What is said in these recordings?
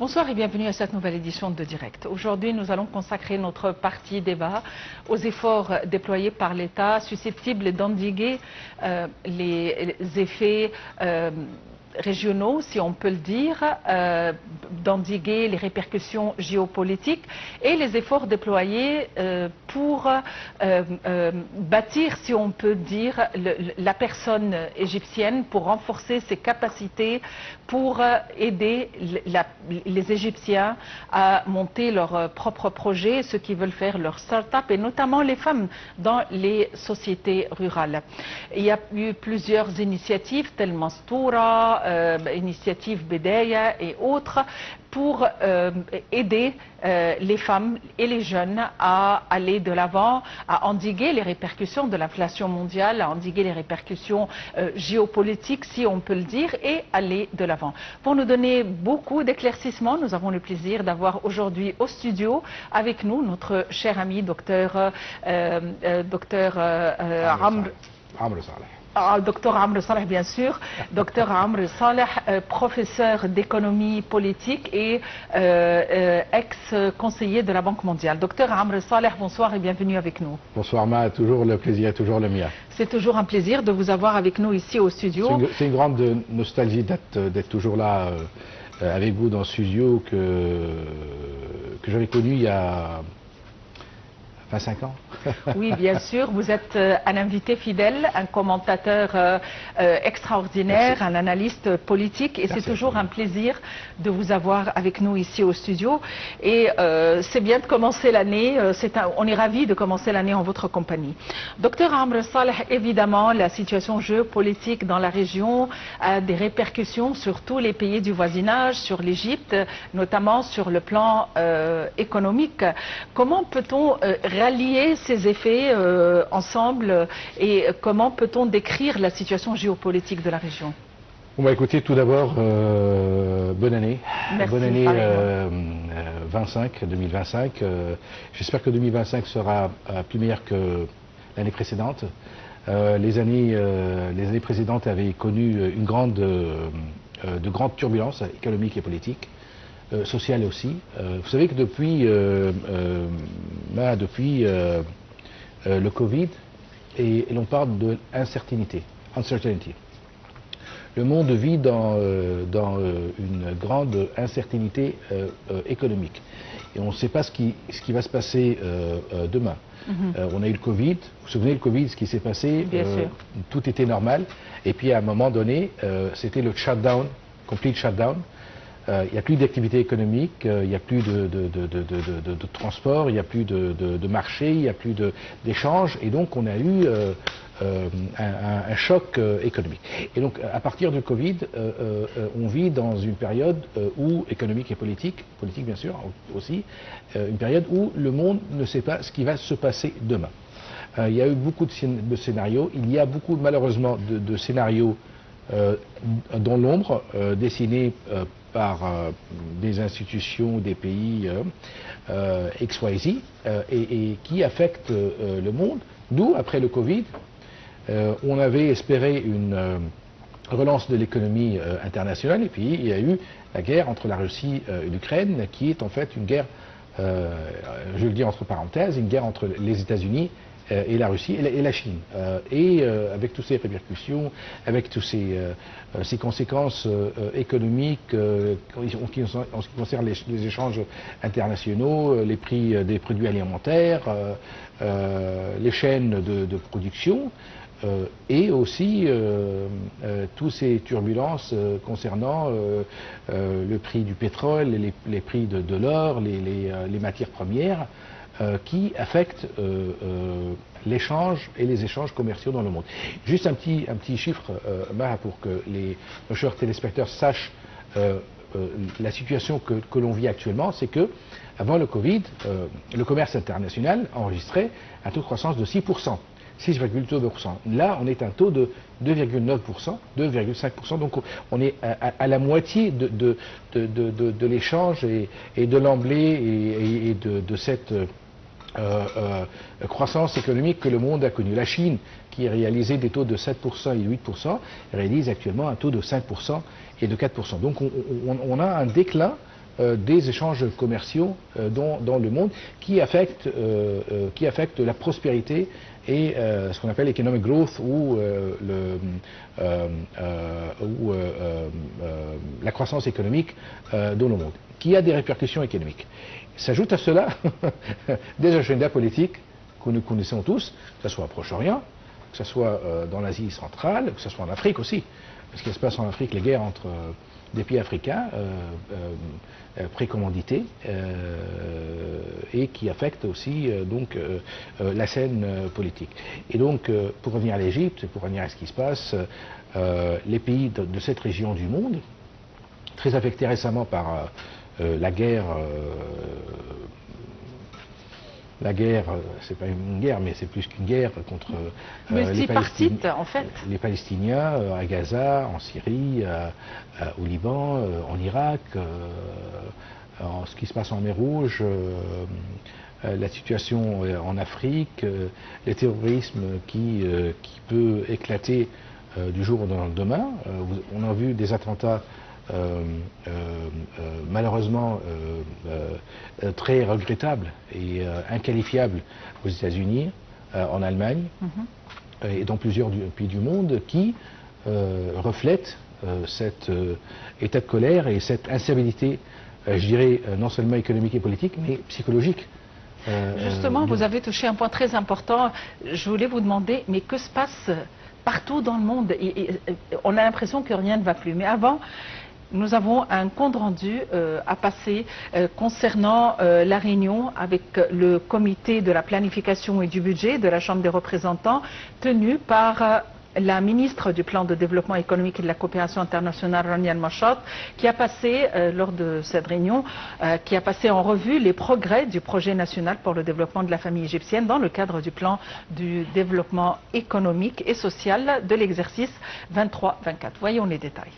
Bonsoir et bienvenue à cette nouvelle édition de Direct. Aujourd'hui, nous allons consacrer notre partie débat aux efforts déployés par l'État susceptibles d'endiguer les effets régionaux, si on peut le dire, d'endiguer les répercussions géopolitiques et les efforts déployés pour bâtir, si on peut dire, la personne égyptienne, pour renforcer ses capacités, pour aider les Égyptiens à monter leurs propres projets, ceux qui veulent faire leur start-up, et notamment les femmes dans les sociétés rurales. Il y a eu plusieurs initiatives, telles Mastoura, initiative Bedaya et autres, pour aider les femmes et les jeunes à aller de l'avant, à endiguer les répercussions de l'inflation mondiale, à endiguer les répercussions géopolitiques, si on peut le dire, et aller de l'avant. Pour nous donner beaucoup d'éclaircissements, nous avons le plaisir d'avoir aujourd'hui au studio avec nous notre cher ami docteur Docteur Amr Saleh, bien sûr, docteur Amr Saleh, professeur d'économie politique et ex-conseiller de la Banque mondiale. Docteur Amr Saleh, bonsoir et bienvenue avec nous. Bonsoir Ma, toujours le plaisir, toujours le mien. C'est toujours un plaisir de vous avoir avec nous ici au studio. C'est une grande nostalgie d'être toujours là avec vous dans le studio que j'avais connu il y a 25 ans. Oui, bien sûr. Vous êtes un invité fidèle, un commentateur extraordinaire, Merci. Un analyste politique. Et c'est toujours un plaisir de vous avoir avec nous ici au studio. Et c'est bien de commencer l'année. On est ravis de commencer l'année en votre compagnie. Docteur Amr Saleh, évidemment, la situation géopolitique dans la région a des répercussions sur tous les pays du voisinage, sur l'Égypte, notamment sur le plan économique. Comment peut-on rallier ces effets ensemble et comment peut-on décrire la situation géopolitique de la région? Bon bah écoutez, tout d'abord, bonne année. Merci, bonne année 2025. J'espère que 2025 sera plus meilleur que l'année précédente. Les années précédentes avaient connu de grandes turbulences économiques et politiques. Sociale aussi. Vous savez que depuis le Covid, et l'on parle de uncertainty. Le monde vit dans une grande incertitude économique. Et on ne sait pas ce qui va se passer demain. On a eu le Covid. Vous vous souvenez, le Covid, ce qui s'est passé, tout était normal. Et puis à un moment donné, c'était le shutdown, complete shutdown. Il n'y a plus d'activité économique, il n'y a plus de transport, il n'y a plus de marché, il n'y a plus d'échanges, et donc on a eu un choc économique. Et donc à partir du Covid, on vit dans une période où, économique et politique bien sûr aussi, une période où le monde ne sait pas ce qui va se passer demain. Il y a eu beaucoup de scénarios, il y a beaucoup malheureusement de scénarios dans l'ombre, dessinés par des institutions, des pays XYZ, et qui affectent le monde. Nous, après le Covid, on avait espéré une relance de l'économie internationale, et puis il y a eu la guerre entre la Russie et l'Ukraine, qui est en fait une guerre, je le dis entre parenthèses, une guerre entre les États-Unis et la Russie et la Chine. Avec toutes ces répercussions, avec toutes ces conséquences économiques en ce qui concerne les échanges internationaux, les prix des produits alimentaires, les chaînes de production, et aussi toutes ces turbulences concernant le prix du pétrole, les prix de l'or, les matières premières, qui affectent l'échange et les échanges commerciaux dans le monde. Juste un petit chiffre, Maha, pour que nos chers téléspectateurs sachent la situation que l'on vit actuellement, c'est que avant le Covid, le commerce international enregistrait un taux de croissance de 6%. 6,2%. Là, on est à un taux de 2,9%, 2,5%. Donc, on est à la moitié de l'échange et de l'emblée et de cette croissance économique que le monde a connue. La Chine, qui réalisait des taux de 7% et 8%, réalise actuellement un taux de 5% et de 4%. Donc, on a un déclin des échanges commerciaux dans le monde qui affectent la prospérité et ce qu'on appelle economic growth ou la croissance économique dans le monde, qui a des répercussions économiques. S'ajoute à cela des agendas politiques que nous connaissons tous, que ce soit au Proche-Orient, que ce soit dans l'Asie centrale, que ce soit en Afrique aussi. Ce qui se passe en Afrique, les guerres entre des pays africains précommandités et qui affectent aussi donc la scène politique. Et donc, pour revenir à l'Égypte, pour revenir à ce qui se passe, les pays de cette région du monde, très affectés récemment par la guerre, c'est pas une guerre, mais c'est plus qu'une guerre contre multipartite, en fait. Les Palestiniens à Gaza, en Syrie, au Liban, en Irak, ce qui se passe en mer Rouge, la situation en Afrique, le terrorisme qui peut éclater du jour au lendemain. On a vu des attentats malheureusement très regrettable et inqualifiable aux États-Unis, en Allemagne et dans plusieurs pays du monde qui reflètent cet état de colère et cette instabilité, je dirais, non seulement économique et politique, mais psychologique. Justement, vous avez touché un point très important. Je voulais vous demander, mais que se passe partout dans le monde? On a l'impression que rien ne va plus. Mais avant, nous avons un compte rendu à passer concernant la réunion avec le comité de la planification et du budget de la Chambre des représentants tenu par la ministre du Plan de développement économique et de la coopération internationale, Rania Al-Mashad, qui a passé, lors de cette réunion, qui a passé en revue les progrès du projet national pour le développement de la famille égyptienne dans le cadre du plan du développement économique et social de l'exercice 23-24. Voyons les détails.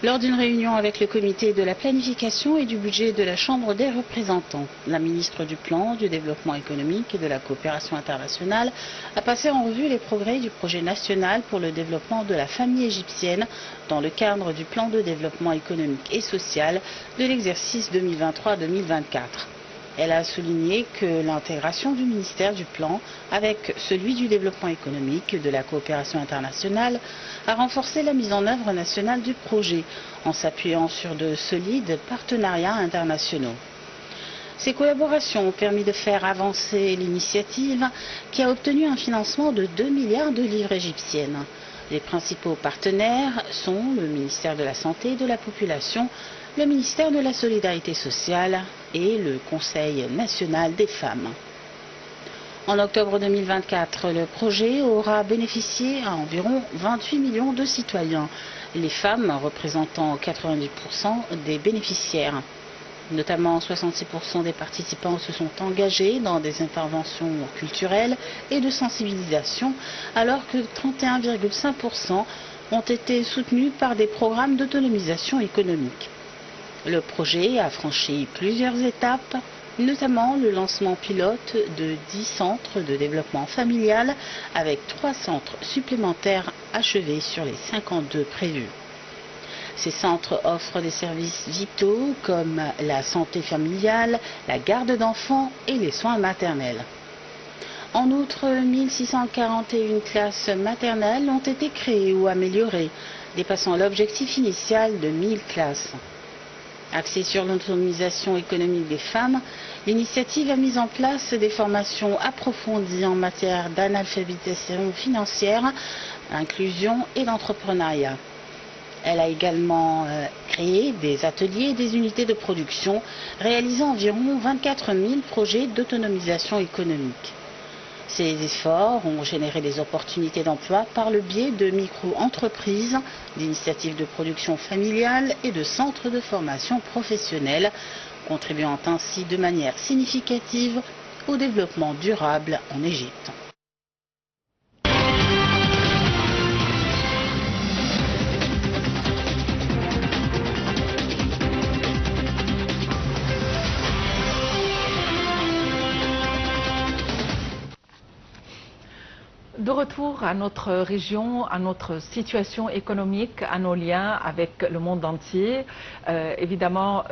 Lors d'une réunion avec le comité de la planification et du budget de la Chambre des représentants, la ministre du Plan, du développement économique et de la coopération internationale a passé en revue les progrès du projet national pour le développement de la famille égyptienne dans le cadre du plan de développement économique et social de l'exercice 2023-2024. Elle a souligné que l'intégration du ministère du Plan avec celui du développement économique et de la coopération internationale a renforcé la mise en œuvre nationale du projet en s'appuyant sur de solides partenariats internationaux. Ces collaborations ont permis de faire avancer l'initiative qui a obtenu un financement de 2 milliards de livres égyptiennes. Les principaux partenaires sont le ministère de la Santé et de la Population, le ministère de la Solidarité sociale et le Conseil national des femmes. En octobre 2024, le projet aura bénéficié à environ 28 millions de citoyens, les femmes représentant 90% des bénéficiaires. Notamment 66% des participants se sont engagés dans des interventions culturelles et de sensibilisation, alors que 31,5% ont été soutenus par des programmes d'autonomisation économique. Le projet a franchi plusieurs étapes, notamment le lancement pilote de 10 centres de développement familial avec 3 centres supplémentaires achevés sur les 52 prévus. Ces centres offrent des services vitaux comme la santé familiale, la garde d'enfants et les soins maternels. En outre, 1641 classes maternelles ont été créées ou améliorées, dépassant l'objectif initial de 1000 classes. Axée sur l'autonomisation économique des femmes, l'initiative a mis en place des formations approfondies en matière d'analphabétisation financière, d'inclusion et d'entrepreneuriat. Elle a également créé des ateliers et des unités de production, réalisant environ 24 000 projets d'autonomisation économique. Ces efforts ont généré des opportunités d'emploi par le biais de micro-entreprises, d'initiatives de production familiale et de centres de formation professionnelle, contribuant ainsi de manière significative au développement durable en Égypte. de retour à notre région, à notre situation économique, à nos liens avec le monde entier. Évidemment,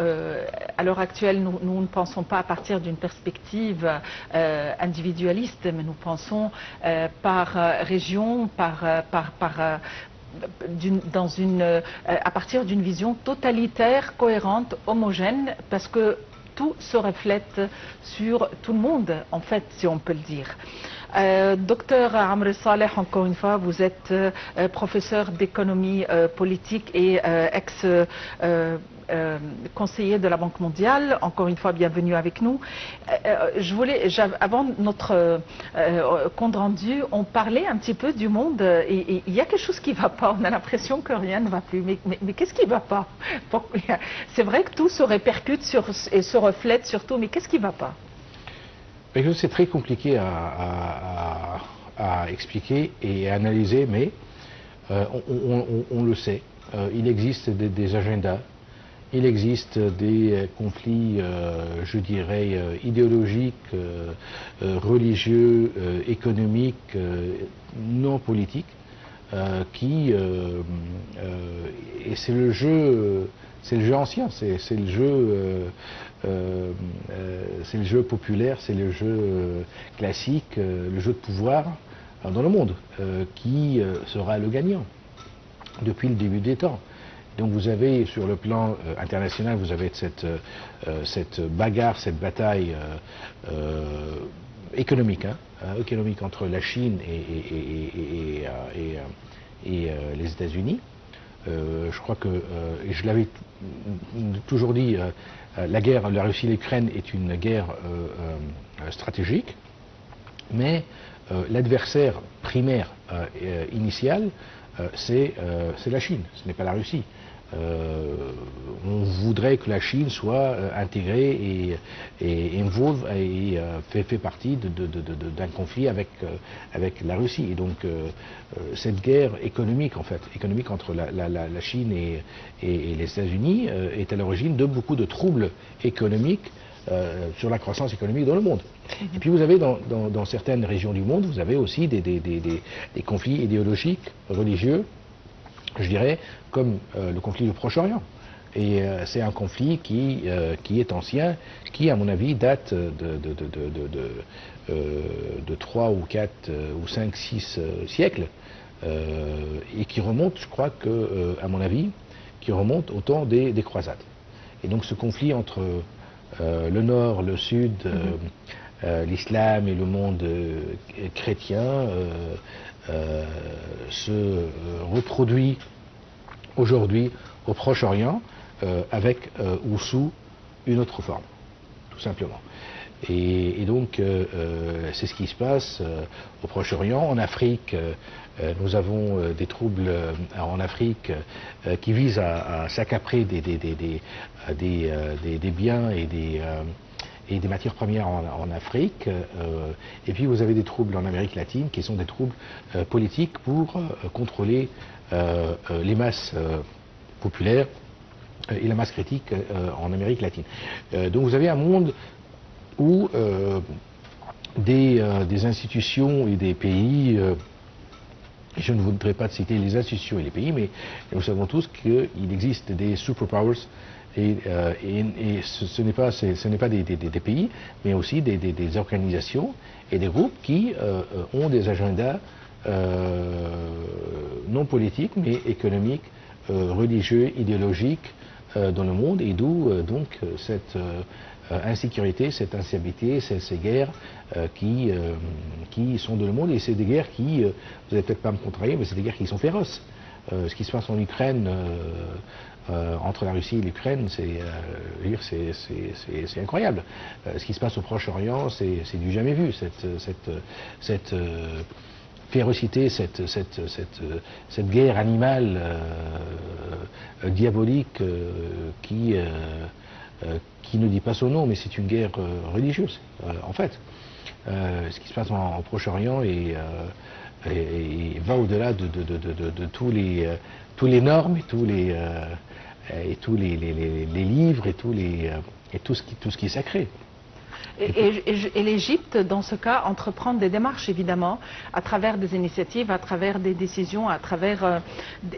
à l'heure actuelle, nous ne pensons pas à partir d'une perspective individualiste, mais nous pensons par région, à partir d'une vision totalitaire, cohérente, homogène, parce que tout se reflète sur tout le monde, en fait, si on peut le dire. Docteur Amr Saleh, encore une fois, vous êtes professeur d'économie politique et ex-conseiller de la Banque mondiale. Encore une fois, bienvenue avec nous. Avant notre compte rendu, on parlait un petit peu du monde et il y a quelque chose qui ne va pas. On a l'impression que rien ne va plus. Mais qu'est-ce qui ne va pas? C'est vrai que tout se répercute et se reflète sur tout, mais qu'est-ce qui ne va pas? C'est très compliqué à expliquer et à analyser, mais on le sait. Il existe des agendas, il existe des conflits, je dirais, idéologiques, religieux, économiques, non politiques, et c'est le jeu ancien, c'est le jeu populaire, c'est le jeu classique, le jeu de pouvoir dans le monde, qui sera le gagnant depuis le début des temps. Donc vous avez sur le plan international, vous avez cette bagarre, cette bataille économique, économique entre la Chine et les États-Unis. Je crois que, et je l'avais toujours dit, la guerre, la Russie et l'Ukraine est une guerre stratégique, mais l'adversaire primaire initial, c'est la Chine, ce n'est pas la Russie. On voudrait que la Chine soit intégrée et involve et fait partie d'un conflit avec la Russie. Et donc cette guerre économique, en fait, économique entre la Chine et les États-Unis est à l'origine de beaucoup de troubles économiques sur la croissance économique dans le monde. Et puis vous avez dans certaines régions du monde, vous avez aussi des conflits idéologiques, religieux, je dirais, comme le conflit du Proche-Orient. Et c'est un conflit qui est ancien, qui, à mon avis, date de 3 ou 4 ou 5, 6 siècles, et qui remonte, je crois que, à mon avis, qui remonte au temps des croisades. Et donc ce conflit entre le Nord, le Sud, l'islam et le monde chrétien se reproduit aujourd'hui au Proche-Orient avec ou sous une autre forme, tout simplement. Et donc c'est ce qui se passe au Proche-Orient. En Afrique, nous avons des troubles en Afrique qui visent à s'accaparer des biens et des matières premières en Afrique. Et puis vous avez des troubles en Amérique latine qui sont des troubles politiques pour contrôler les masses populaires et la masse critique en Amérique latine. Donc vous avez un monde où des institutions et des pays, je ne voudrais pas citer les institutions et les pays, mais nous savons tous qu'il existe des superpowers et ce n'est pas des pays, mais aussi des organisations et des groupes qui ont des agendas non politiques, mais économiques, religieux, idéologiques dans le monde, et d'où donc cette insécurité, cette instabilité, ces guerres qui sont dans le monde, et c'est des guerres qui, vous n'allez peut-être pas me contrarier, mais c'est des guerres qui sont féroces. Ce qui se passe en Ukraine, entre la Russie et l'Ukraine, c'est incroyable. Ce qui se passe au Proche-Orient, c'est du jamais vu. Cette férocité, cette guerre animale diabolique qui ne dit pas son nom, mais c'est une guerre religieuse, en fait. Ce qui se passe en Proche-Orient et va au-delà de tous les normes et tous les livres et tout ce qui est sacré. Et l'Égypte, dans ce cas, entreprend des démarches, évidemment, à travers des initiatives, à travers des décisions, à travers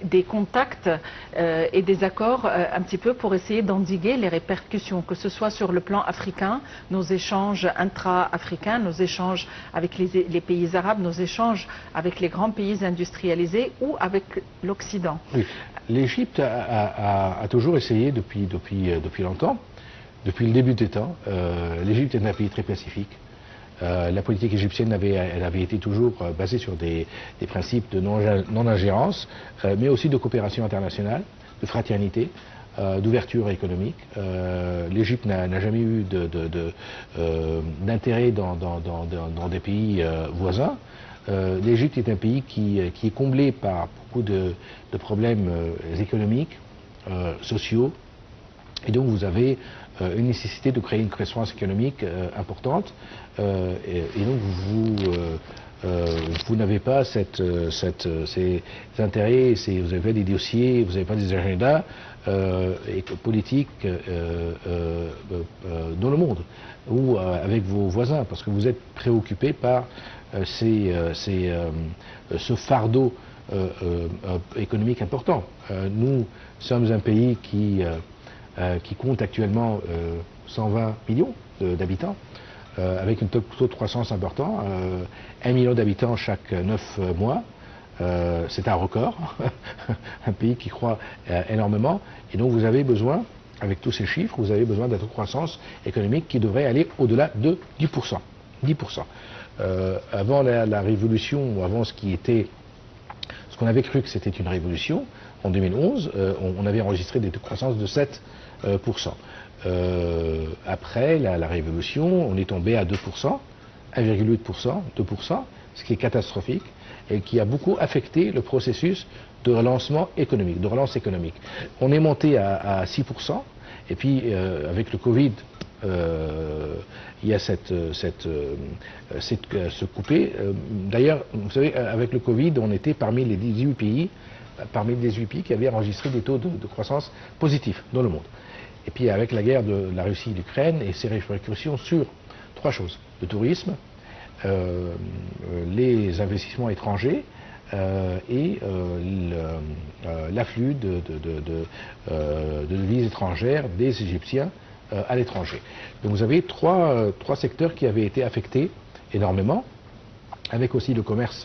des contacts et des accords, un petit peu pour essayer d'endiguer les répercussions, que ce soit sur le plan africain, nos échanges intra-africains, nos échanges avec les pays arabes, nos échanges avec les grands pays industrialisés ou avec l'Occident. Oui. L'Égypte a toujours essayé depuis longtemps, depuis le début des temps. L'Égypte est un pays très pacifique. La politique égyptienne avait été toujours basée sur des principes de non-ingérence, mais aussi de coopération internationale, de fraternité, d'ouverture économique. L'Égypte n'a jamais eu d'intérêt dans des pays voisins. L'Égypte est un pays qui est comblé par beaucoup de problèmes économiques, sociaux, et donc vous avez une nécessité de créer une croissance économique importante, et donc vous n'avez pas ces intérêts, vous n'avez pas des dossiers, vous n'avez pas des agendas politiques dans le monde ou avec vos voisins, parce que vous êtes préoccupés par ce fardeau économique important. Nous sommes un pays qui compte actuellement 120 millions d'habitants, avec un taux de croissance important, 1 million d'habitants chaque 9 mois. C'est un record, un pays qui croît énormément, et donc vous avez besoin, avec tous ces chiffres, vous avez besoin d'un taux de croissance économique qui devrait aller au-delà de 10%. 10%. Avant la révolution, ou avant ce qu'on avait cru que c'était une révolution, en 2011, on avait enregistré des taux de croissance de 7%. Après la révolution, on est tombé à 2%, 1,8%, 2%, ce qui est catastrophique et qui a beaucoup affecté le processus de relancement économique, de relance économique. On est monté à 6%, et puis avec le Covid, il y a ce coupé. D'ailleurs, vous savez, avec le Covid, on était parmi les 18 pays qui avaient enregistré des taux de croissance positifs dans le monde. Et puis avec la guerre de la Russie et l'Ukraine et ses répercussions sur 3 choses. Le tourisme, les investissements étrangers et l'afflux de devises étrangères des Égyptiens à l'étranger. Donc vous avez trois secteurs qui avaient été affectés énormément, avec aussi le commerce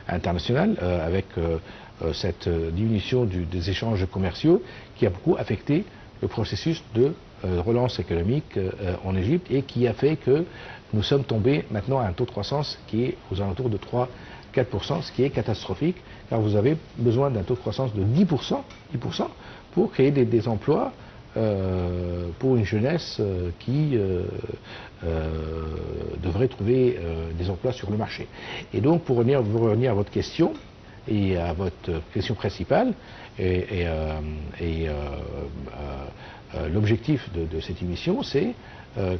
international, avec cette diminution des échanges commerciaux qui a beaucoup affecté le processus de relance économique en Égypte et qui a fait que nous sommes tombés maintenant à un taux de croissance qui est aux alentours de 3-4%, ce qui est catastrophique, car vous avez besoin d'un taux de croissance de 10% pour créer des emplois pour une jeunesse qui devrait trouver des emplois sur le marché. Et donc, pour revenir à votre question, et à votre question principale, l'objectif de cette émission, c'est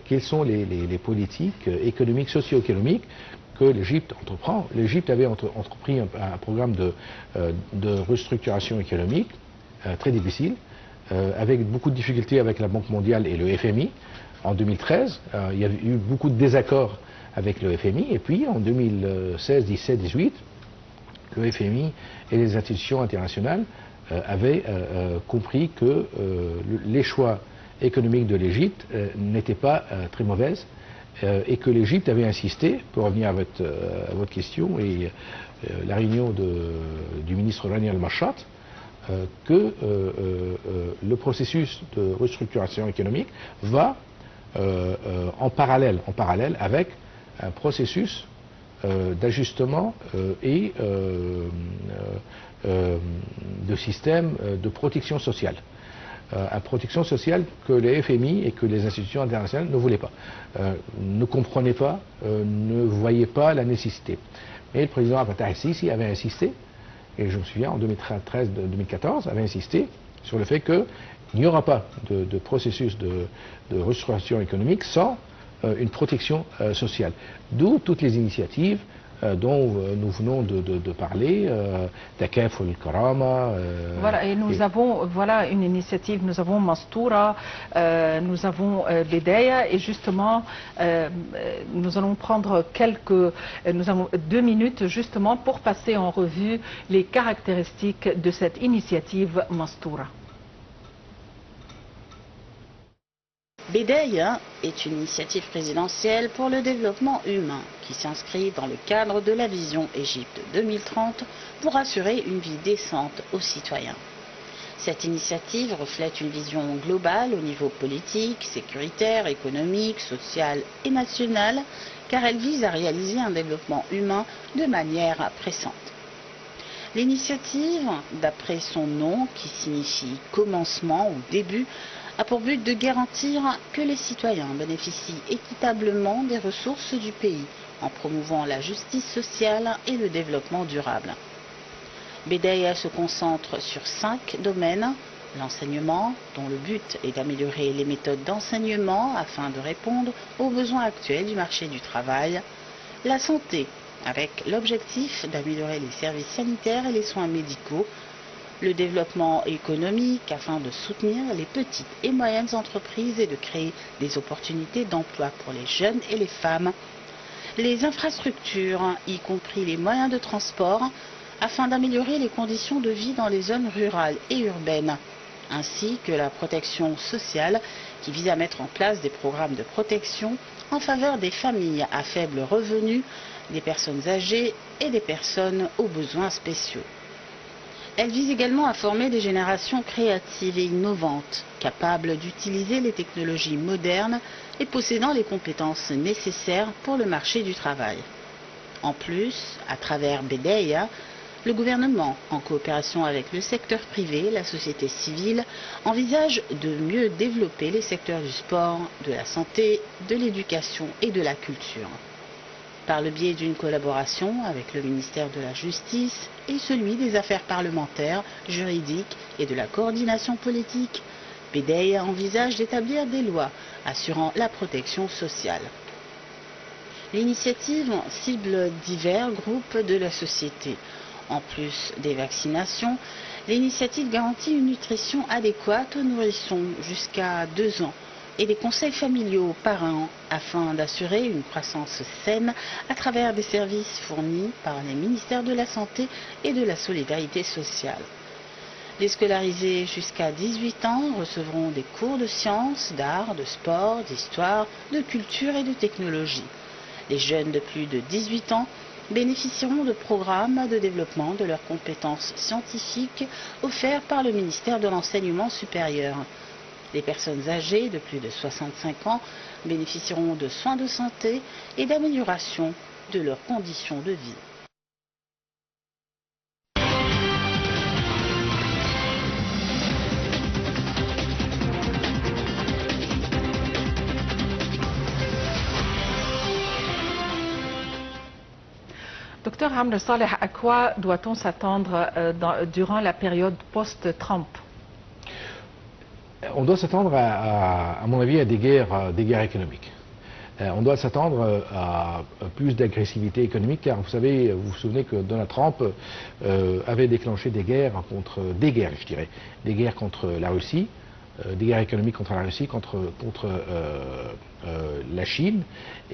quelles sont les politiques économiques, socio-économiques que l'Égypte entreprend. L'Égypte avait entrepris un programme de restructuration économique très difficile, avec beaucoup de difficultés avec la Banque mondiale et le FMI. En 2013, il y a eu beaucoup de désaccords avec le FMI, et puis en 2016, 17, 18, le FMI et les institutions internationales avaient compris que les choix économiques de l'Égypte n'étaient pas très mauvaises et que l'Égypte avait insisté, pour revenir à votre question, et la réunion du ministre Rani al-Mashat, que le processus de restructuration économique va en parallèle avec un processus d'ajustement et de système de protection sociale. Une protection sociale que les FMI et que les institutions internationales ne voulaient pas, ne comprenaient pas, ne voyaient pas la nécessité. Mais le président Abdel Fattah el-Sisi avait insisté, et je me souviens en 2013-2014, avait insisté sur le fait qu'il n'y aura pas de processus de restructuration économique sans une protection sociale. D'où toutes les initiatives dont nous venons de parler, Takaful al-Karama. Voilà, et nous avons une initiative, nous avons Mastoura, nous avons Bedaya, et justement, nous allons prendre nous avons 2 minutes justement pour passer en revue les caractéristiques de cette initiative Mastoura. Bedaya est une initiative présidentielle pour le développement humain qui s'inscrit dans le cadre de la vision Égypte 2030 pour assurer une vie décente aux citoyens. Cette initiative reflète une vision globale au niveau politique, sécuritaire, économique, social et national, car elle vise à réaliser un développement humain de manière pressante. L'initiative, d'après son nom, qui signifie commencement ou début, a pour but de garantir que les citoyens bénéficient équitablement des ressources du pays en promouvant la justice sociale et le développement durable. Bedaya se concentre sur 5 domaines: l'enseignement, dont le but est d'améliorer les méthodes d'enseignement afin de répondre aux besoins actuels du marché du travail, la santé, avec l'objectif d'améliorer les services sanitaires et les soins médicaux, le développement économique afin de soutenir les petites et moyennes entreprises et de créer des opportunités d'emploi pour les jeunes et les femmes, les infrastructures, y compris les moyens de transport, afin d'améliorer les conditions de vie dans les zones rurales et urbaines, ainsi que la protection sociale qui vise à mettre en place des programmes de protection en faveur des familles à faible revenu, des personnes âgées et des personnes aux besoins spéciaux. Elle vise également à former des générations créatives et innovantes, capables d'utiliser les technologies modernes et possédant les compétences nécessaires pour le marché du travail. En plus, à travers Bedaya, le gouvernement, en coopération avec le secteur privé, la société civile, envisage de mieux développer les secteurs du sport, de la santé, de l'éducation et de la culture. Par le biais d'une collaboration avec le ministère de la Justice et celui des Affaires parlementaires, juridiques et de la coordination politique, Bedaya envisage d'établir des lois assurant la protection sociale. L'initiative cible divers groupes de la société. En plus des vaccinations, l'initiative garantit une nutrition adéquate aux nourrissons jusqu'à 2 ans et des conseils familiaux par an afin d'assurer une croissance saine à travers des services fournis par les ministères de la Santé et de la Solidarité sociale. Les scolarisés jusqu'à 18 ans recevront des cours de sciences, d'art, de sport, d'histoire, de culture et de technologie. Les jeunes de plus de 18 ans bénéficieront de programmes de développement de leurs compétences scientifiques offerts par le ministère de l'Enseignement supérieur. Les personnes âgées de plus de 65 ans bénéficieront de soins de santé et d'amélioration de leurs conditions de vie. Docteur Amr Saleh, à quoi doit-on s'attendre durant la période post-Trump? On doit s'attendre, à mon avis, à des guerres économiques. On doit s'attendre à plus d'agressivité économique, car vous savez, vous vous souvenez que Donald Trump avait déclenché des guerres contre la Russie, des guerres économiques contre la Russie, contre la Chine,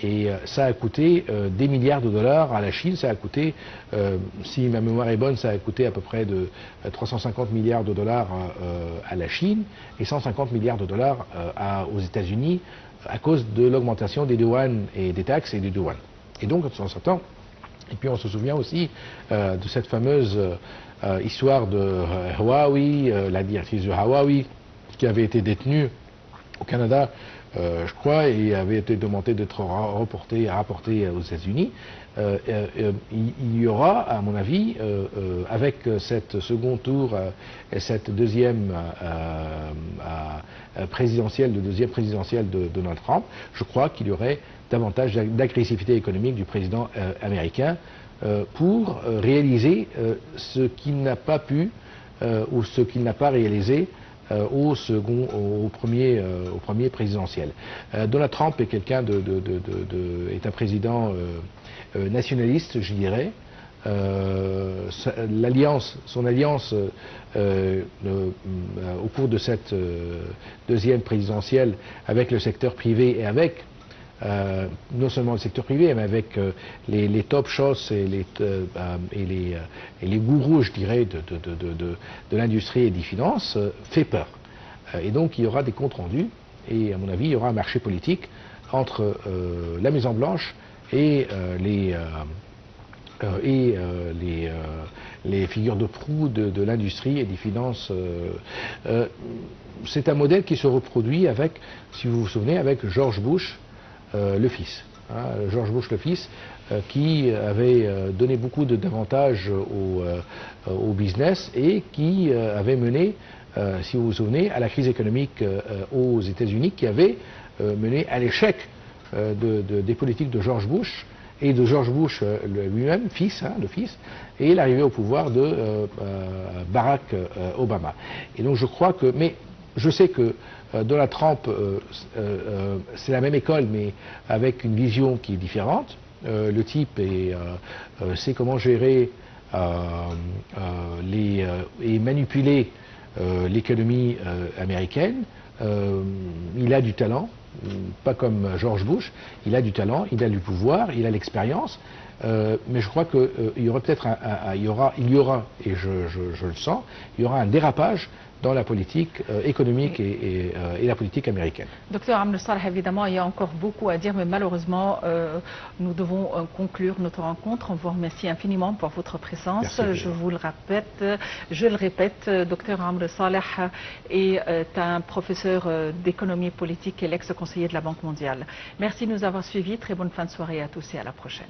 et ça a coûté des milliards de dollars à la Chine. Ça a coûté, si ma mémoire est bonne, ça a coûté à peu près de 350 milliards de dollars à la Chine et 150 milliards de dollars aux États-Unis à cause de l'augmentation des douanes et des taxes et des douanes. Et donc on s'attend. Et puis on se souvient aussi de cette fameuse histoire de Huawei, la directrice de Huawei, qui avait été détenue au Canada, je crois, et avait été demandé d'être rapportée aux États-Unis. Il y aura, à mon avis, avec cette second tour et cette deuxième présidentielle de Donald Trump, je crois qu'il y aurait davantage d'agressivité économique du président américain pour réaliser ce qu'il n'a pas pu ou ce qu'il n'a pas réalisé au premier présidentiel. Donald Trump est quelqu'un est un président nationaliste, je dirais. Son alliance au cours de cette deuxième présidentielle avec le secteur privé et avec non seulement le secteur privé, mais avec les top shots et les gourous, je dirais, de l'industrie et des finances, fait peur. Et donc il y aura des comptes rendus et à mon avis il y aura un marché politique entre la Maison-Blanche et les figures de proue de l'industrie et des finances. C'est un modèle qui se reproduit avec, si vous vous souvenez, avec George Bush le fils. George Bush le fils, qui avait donné beaucoup d'avantages au business et qui avait mené, si vous vous souvenez, à la crise économique aux États-Unis, qui avait mené à l'échec des politiques de George Bush et de George Bush lui-même, le fils, et l'arrivée au pouvoir de Barack Obama. Et donc je crois que, mais je sais que Donald Trump, c'est la même école, mais avec une vision qui est différente. Le type sait comment gérer et manipuler l'économie américaine. Il a du talent, pas comme George Bush, il a du talent, il a du pouvoir, il a l'expérience, mais je crois qu'il y aura peut-être et je le sens, il y aura un dérapage dans la politique économique et la politique américaine. Docteur Amr Saleh, évidemment, il y a encore beaucoup à dire, mais malheureusement, nous devons conclure notre rencontre. On vous remercie infiniment pour votre présence. Merci, je le répète, docteur Amr Saleh est un professeur d'économie politique et l'ex-conseiller de la Banque mondiale. Merci de nous avoir suivis. Très bonne fin de soirée à tous et à la prochaine.